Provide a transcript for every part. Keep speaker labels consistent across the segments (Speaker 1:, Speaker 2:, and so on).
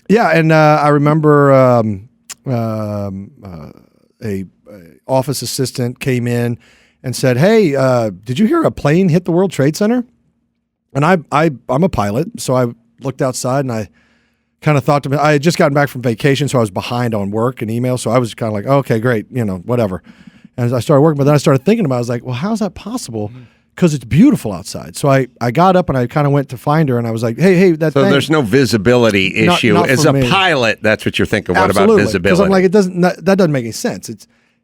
Speaker 1: Yeah, and I remember a office assistant came in and said, "Hey, did you hear a plane hit the World Trade Center?" And I'm a pilot, so I looked outside and I kind of thought to me, I had just gotten back from vacation, so I was behind on work and email, so I was kind of like, oh, okay, great, whatever. And as I started working, but then I started thinking about it, I was like, well, how's that possible? Because it's beautiful outside. So I got up and I kind of went to find her and I was like, hey, that
Speaker 2: So
Speaker 1: thing.
Speaker 2: there's no visibility issue.
Speaker 1: Not
Speaker 2: As
Speaker 1: for
Speaker 2: a
Speaker 1: me.
Speaker 2: pilot, that's what you're thinking. What
Speaker 1: Absolutely.
Speaker 2: about visibility?
Speaker 1: Because I'm like, that doesn't make any sense.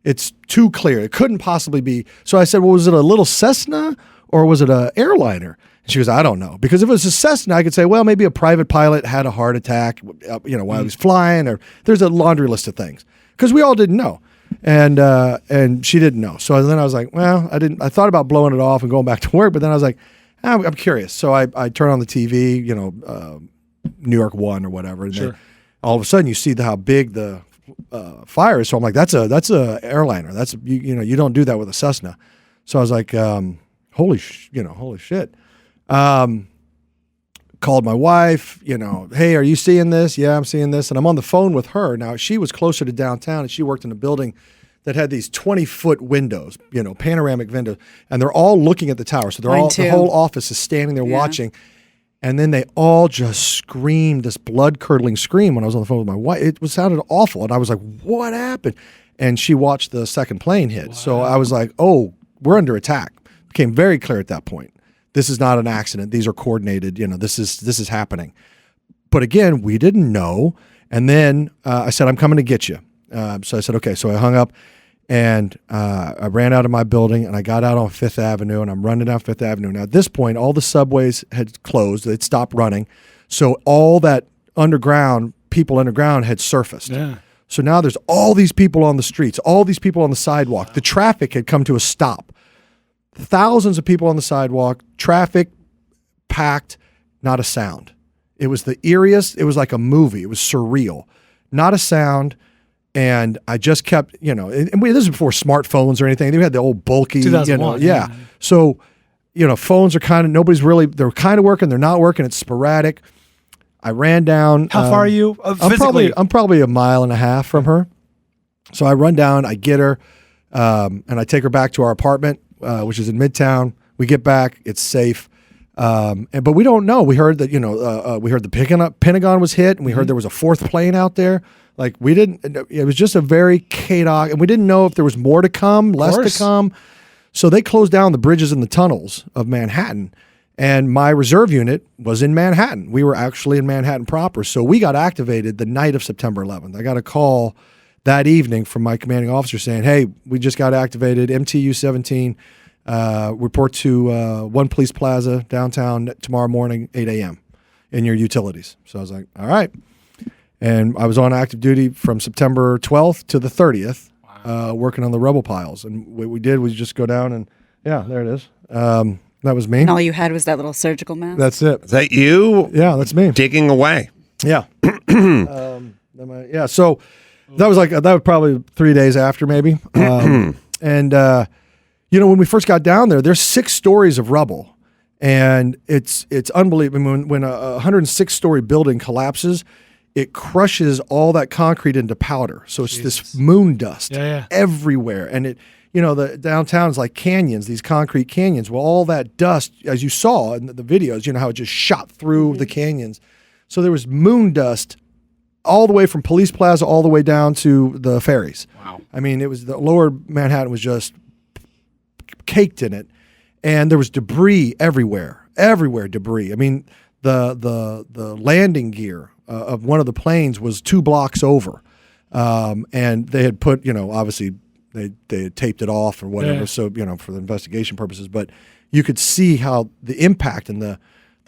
Speaker 1: It's too clear. It couldn't possibly be. So I said, well, was it a little Cessna or was it an airliner? And she goes, I don't know. Because if it was a Cessna, I could say, well, maybe a private pilot had a heart attack, while he was flying, or there's a laundry list of things. Because we all didn't know. And she didn't know. So then I was like, well, I thought about blowing it off and going back to work, but then I was like, I'm curious. So I turn on the TV, New York 1 or whatever. And then all of a sudden you see how big the fire is. So I'm like, that's a airliner. That's, you don't do that with a Cessna. So I was like, holy shit. Called my wife, hey, are you seeing this? Yeah, I'm seeing this. And I'm on the phone with her. Now, she was closer to downtown and she worked in a building that had these 20-foot windows, panoramic windows, and they're all looking at the tower. So the whole office is standing there watching. And then they all just screamed this blood-curdling scream when I was on the phone with my wife. It sounded awful. And I was like, what happened? And she watched the second plane hit. Wow. So I was like, oh, we're under attack. It became very clear at that point. This is not an accident. These are coordinated. This is happening. But again, we didn't know. And then I said, I'm coming to get you. So I said, okay. So I hung up and I ran out of my building and I got out on Fifth Avenue and I'm running down Fifth Avenue. Now at this point, all the subways had closed. They'd stopped running. So all that people underground had surfaced. Yeah. So now there's all these people on the streets, all these people on the sidewalk. Wow. The traffic had come to a stop. Thousands of people on the sidewalk, traffic packed, not a sound. It was the eeriest. It was like a movie. It was surreal. Not a sound. And I just kept, and this is before smartphones or anything. They had the old bulky,
Speaker 3: 2001,
Speaker 1: yeah. So, phones are they're kind of working. They're not working. It's sporadic. I ran down.
Speaker 3: How far are you physically?
Speaker 1: I'm probably 1.5 miles from her. So I run down, I get her, and I take her back to our apartment, which is in Midtown. We get back, it's safe. But we don't know. We heard that, we heard the Pentagon was hit, and we heard there was a fourth plane out there. Like it was just a very chaotic, and we didn't know if there was more to come, less to come. So they closed down the bridges and the tunnels of Manhattan. And my reserve unit was in Manhattan. We were actually in Manhattan proper. So we got activated the night of September 11th. I got a call that evening from my commanding officer saying, hey, we just got activated, MTU 17, report to One Police Plaza downtown tomorrow morning, 8 a.m. in your utilities. So I was like, all right. And I was on active duty from September 12th to the 30th, working on the rebel piles. And what we did was just go down and, yeah, there it is. That was me.
Speaker 4: And all you had was that little surgical mask?
Speaker 1: That's it.
Speaker 2: Is that you?
Speaker 1: Yeah, that's me.
Speaker 2: Digging away.
Speaker 1: Yeah. Yeah, so that was probably 3 days after maybe. And, when we first got down there's 6 stories of rubble. And it's unbelievable. When a 106-story building collapses, it crushes all that concrete into powder. So it's this moon dust everywhere. And the downtown is like canyons, these concrete canyons. Well, all that dust, as you saw in the videos, how it just shot through the canyons. So there was moon dust all the way from Police Plaza all the way down to the ferries. Wow. I mean, it was the lower Manhattan was just caked in it. And there was debris everywhere debris. I mean, the landing gear of one of the planes was 2 blocks over. And they had put, obviously they had taped it off or whatever. Yeah. So, for the investigation purposes, but you could see how the impact and the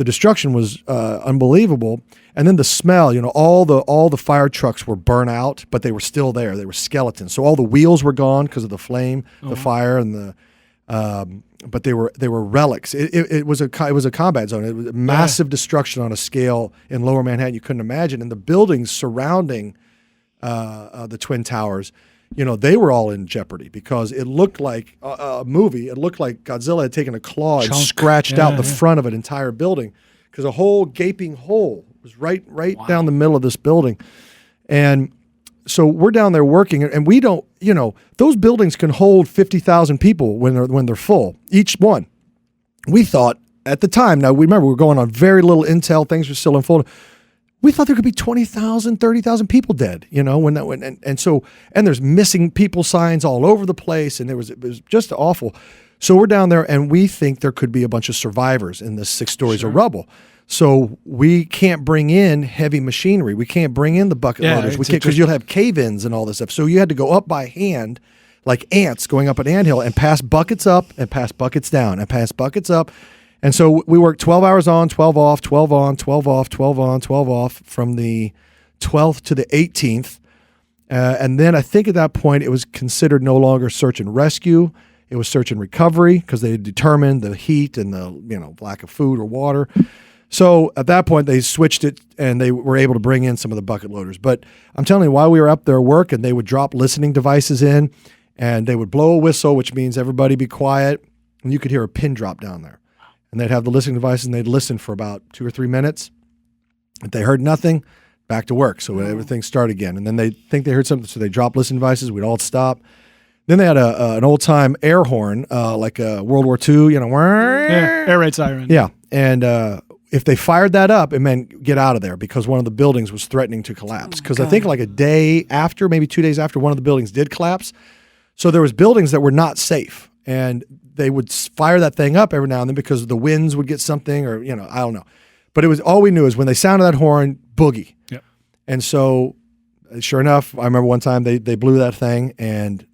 Speaker 1: destruction was unbelievable. And then the smell, all the fire trucks were burnt out, but they were still there. They were skeletons. So all the wheels were gone because of the flame, the fire, and but they were relics. It was a combat zone. It was massive destruction on a scale in Lower Manhattan you couldn't imagine. And the buildings surrounding the Twin Towers, they were all in jeopardy because it looked like a movie. It looked like Godzilla had taken a claw and scratched out the front of an entire building because a whole gaping hole It was right down the middle of this building. And so we're down there working, and we don't, those buildings can hold 50,000 people when they're full, each one. We thought at the time, now we remember we were going on very little intel, things were still unfolding. We thought there could be 20,000, 30,000 people dead, and there's missing people signs all over the place, and it was just awful. So we're down there, and we think there could be a bunch of survivors in this 6 stories of rubble. So we can't bring in heavy machinery. We can't bring in the bucket loaders. We can't, because you'll have cave-ins and all this stuff. So you had to go up by hand, like ants going up an anthill, and pass buckets up and pass buckets down and pass buckets up. And so we worked 12 hours on, 12 off, 12 on, 12 off, 12 on, 12 off from the 12th to the 18th. And then I think at that point it was considered no longer search and rescue. It was search and recovery because they had determined the heat and the lack of food or water. So at that point they switched it and they were able to bring in some of the bucket loaders. But I'm telling you, while we were up there working, they would drop listening devices in and they would blow a whistle, which means everybody be quiet. And you could hear a pin drop down there. And they'd have the listening devices and they'd listen for about 2 or 3 minutes. If they heard nothing, back to work. So everything started again. And then they think they heard something, so they dropped listening devices. We'd all stop. Then they had an old-time air horn, like a World War II,
Speaker 3: air raid siren.
Speaker 1: Yeah. And if they fired that up, it meant get out of there because one of the buildings was threatening to collapse. Because I think like a day after, maybe 2 days after, one of the buildings did collapse. So there was buildings that were not safe. And they would fire that thing up every now and then because the winds would get something or, I don't know. But it was all we knew is when they sounded that horn, boogie.
Speaker 3: Yep.
Speaker 1: And so sure enough, I remember one time they blew that thing and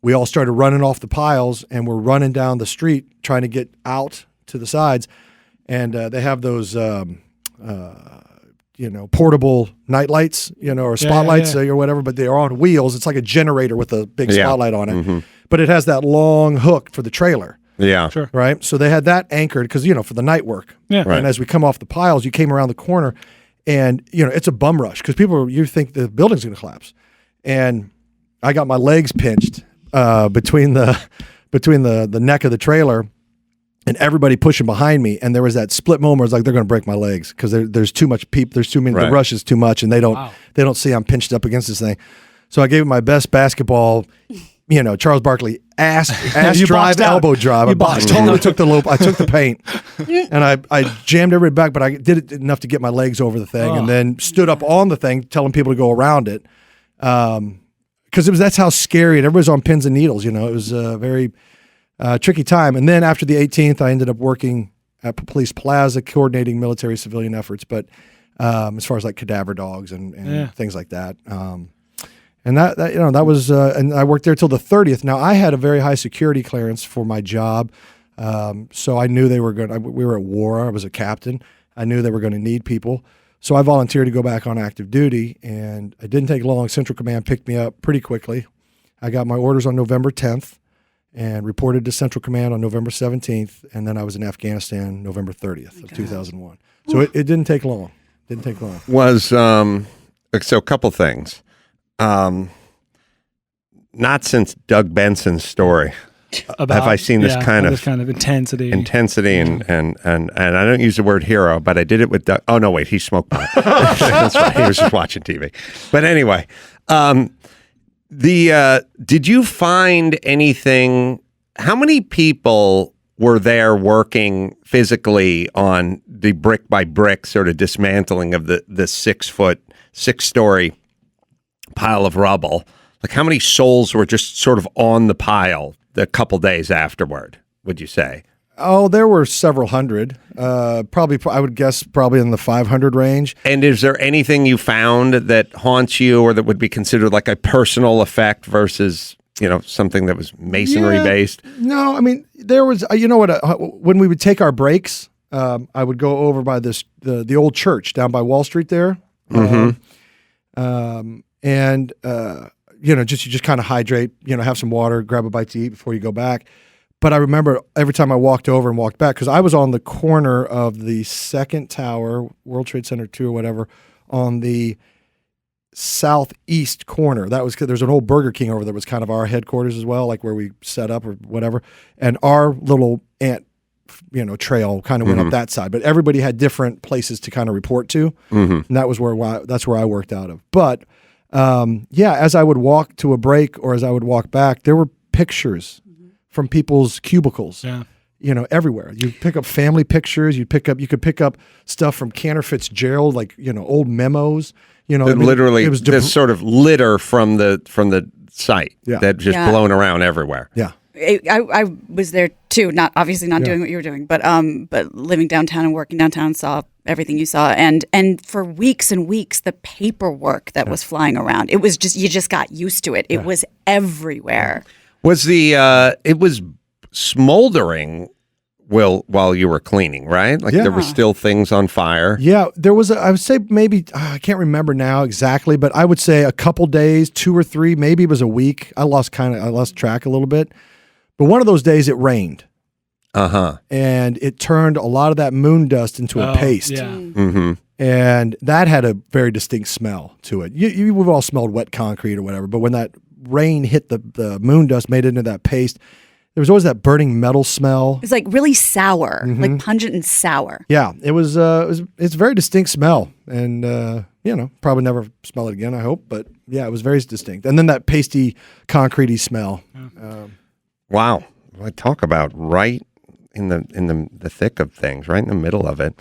Speaker 1: we all started running off the piles and we're running down the street trying to get out to the sides. And they have those, portable night lights, or spotlights or whatever, but they're on wheels. It's like a generator with a big spotlight on it. Mm-hmm. But it has that long hook for the trailer.
Speaker 2: Yeah.
Speaker 3: Sure.
Speaker 1: Right? So they had that anchored because, for the night work.
Speaker 3: Yeah.
Speaker 2: Right.
Speaker 1: And as we come off the piles, you came around the corner and, it's a bum rush because you think the building's going to collapse. And I got my legs pinched between the neck of the trailer and everybody pushing behind me. And there was that split moment where it's like, they're going to break my legs because there's too much there's too many, the rush is too much and they don't see I'm pinched up against this thing. So I gave it my best basketball, Charles Barkley ass drive, elbow drive. I totally took the loop. I took the paint and I jammed everybody back, but I did it enough to get my legs over the thing and then stood up on the thing, telling people to go around it. Because that's how scary it. Everybody's on pins and needles. It was a very tricky time. And then after the 18th, I ended up working at Police Plaza, coordinating military civilian efforts. But as far as like cadaver dogs and things like that. And that was, and I worked there till the 30th. Now I had a very high security clearance for my job. So I knew we were at war. I was a captain. I knew they were going to need people. So I volunteered to go back on active duty and it didn't take long. Central Command picked me up pretty quickly. I got my orders on November 10th and reported to Central Command on November 17th. And then I was in Afghanistan November 30th of 2001. So it didn't take long.
Speaker 2: Was, so a couple things. Not since Doug Benson's story have I seen this kind of
Speaker 3: intensity
Speaker 2: and I don't use the word hero, but I did it with Doug. Oh no, wait, he smoked pot. That's right. He was just watching TV. But anyway, did you find anything? How many people were there working physically on the brick by brick sort of dismantling of the 6-story pile of rubble? Like how many souls were just sort of on the pile a couple days afterward, would you say?
Speaker 1: Oh, there were several hundred. Probably, I would guess probably in the 500 range.
Speaker 2: And is there anything you found that haunts you or that would be considered like a personal effect versus, something that was masonry based?
Speaker 1: No, I mean, there was, when we would take our breaks, I would go over by the old church down by Wall Street there. Mm-hmm. You just kind of hydrate, have some water, grab a bite to eat before you go back. But I remember every time I walked over and walked back, because I was on the corner of the second tower, World Trade Center 2 or whatever, on the southeast corner. There's an old Burger King over there. Was kind of our headquarters as well, like where we set up or whatever. And our little trail kind of went up that side, but everybody had different places to kind of report to, and that was that's where I worked out of. But as I would walk to a break or as I would walk back, there were pictures from people's cubicles.
Speaker 3: Yeah.
Speaker 1: Everywhere. You pick up family pictures. You could pick up stuff from Cantor Fitzgerald, like old memos.
Speaker 2: Literally,
Speaker 1: it was
Speaker 2: this sort of litter from the site that just blown around everywhere.
Speaker 1: Yeah.
Speaker 4: I was there too, obviously not doing what you were doing, but living downtown and working downtown, saw everything you saw, and for weeks and weeks the paperwork that was flying around, it was just, you just got used to it. It was everywhere.
Speaker 2: Was it was smoldering while you were cleaning, right? Like there were still things on fire.
Speaker 1: Yeah, there was I would say maybe I can't remember now exactly, but I would say a couple days, 2 or 3, maybe it was a week. I lost track a little bit. But one of those days it rained. And it turned a lot of that moon dust into a paste.
Speaker 3: Yeah.
Speaker 1: And that had a very distinct smell to it. We've all smelled wet concrete or whatever, but when that rain hit the moon dust, made it into that paste, there was always that burning metal smell.
Speaker 4: It's like really sour, like pungent and sour.
Speaker 1: Yeah, it's a very distinct smell, and probably never smell it again, I hope. But yeah, it was very distinct. And then that pasty, concretey smell.
Speaker 2: Wow, I talk about right in the thick of things, right in the middle of it.